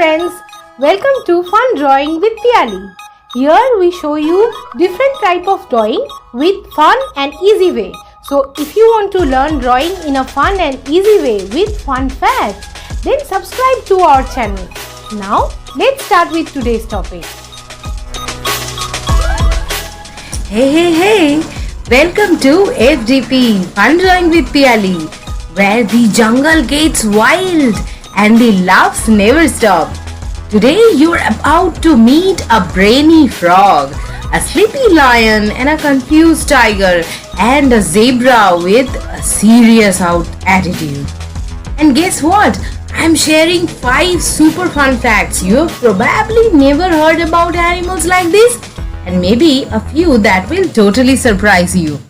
friends, welcome to Fun Drawing with Piyali. Here we show you different type of drawing with fun and easy way. So if you want to learn drawing in a fun and easy way with fun facts, then subscribe to our channel. Now let's start with today's topic. Hey! Welcome to FDP, Fun Drawing with Piyali, where the jungle gets wild and the laughs never stop. Today you're about to meet a brainy frog, a sleepy lion and a confused tiger and a zebra with a serious attitude. And guess what? I'm sharing 5 super fun facts you have probably never heard about animals like this, and maybe a few that will totally surprise you.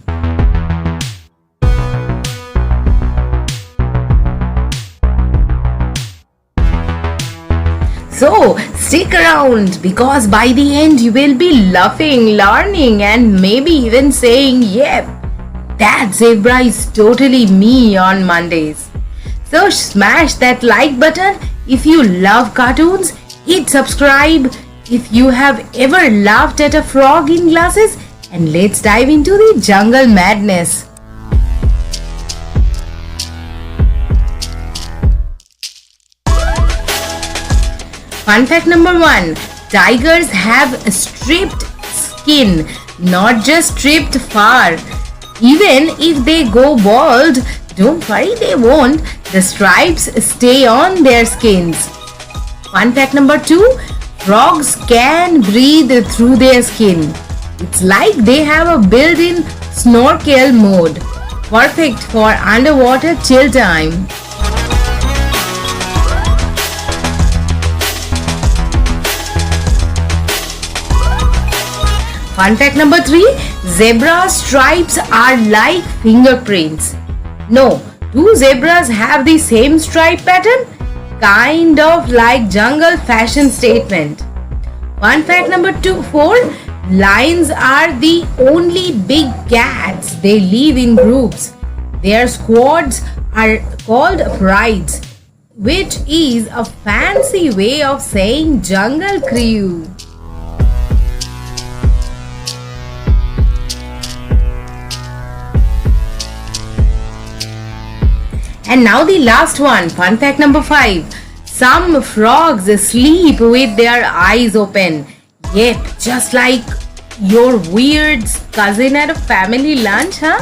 So stick around, because by the end you will be laughing, learning and maybe even saying, yep, that zebra is totally me on Mondays. So smash that like button if you love cartoons, hit subscribe if you have ever laughed at a frog in glasses, and let's dive into the jungle madness. Fun fact number 1. Tigers have a stripped skin, not just stripped fur. Even if they go bald, don't worry, they won't. The stripes stay on their skins. Fun fact number 2. Frogs can breathe through their skin. It's like they have a built-in snorkel mode, perfect for underwater chill time. Fun fact number 3. Zebra stripes are like fingerprints. No, do zebras have the same stripe pattern? Kind of like jungle fashion statement. Fun fact number 4. Lions are the only big cats. They live in groups. Their squads are called prides, which is a fancy way of saying jungle crew. And now the last one, fun fact number 5. Some frogs sleep with their eyes open. Yep, just like your weird cousin at a family lunch, huh?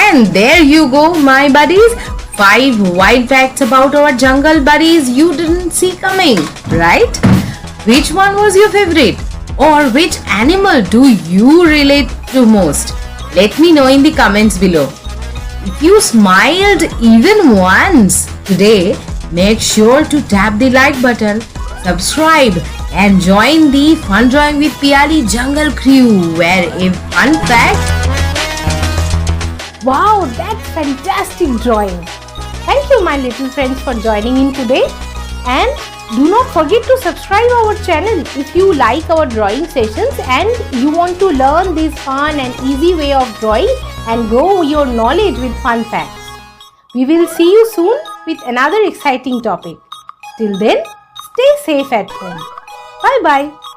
And there you go, my buddies. 5 wild facts about our jungle buddies you didn't see coming, right? Which one was your favorite? Or which animal do you relate to most? Let me know in the comments below. If you smiled even once today, make sure to tap the like button, subscribe and join the Fun Drawing with Piyali Jungle Crew, where a fun fact. Wow, that's fantastic drawing. Thank you my little friends for joining in today, and do not forget to subscribe our channel if you like our drawing sessions and you want to learn this fun and easy way of drawing and grow your knowledge with fun facts. We will see you soon with another exciting topic. Till then, stay safe at home. Bye bye.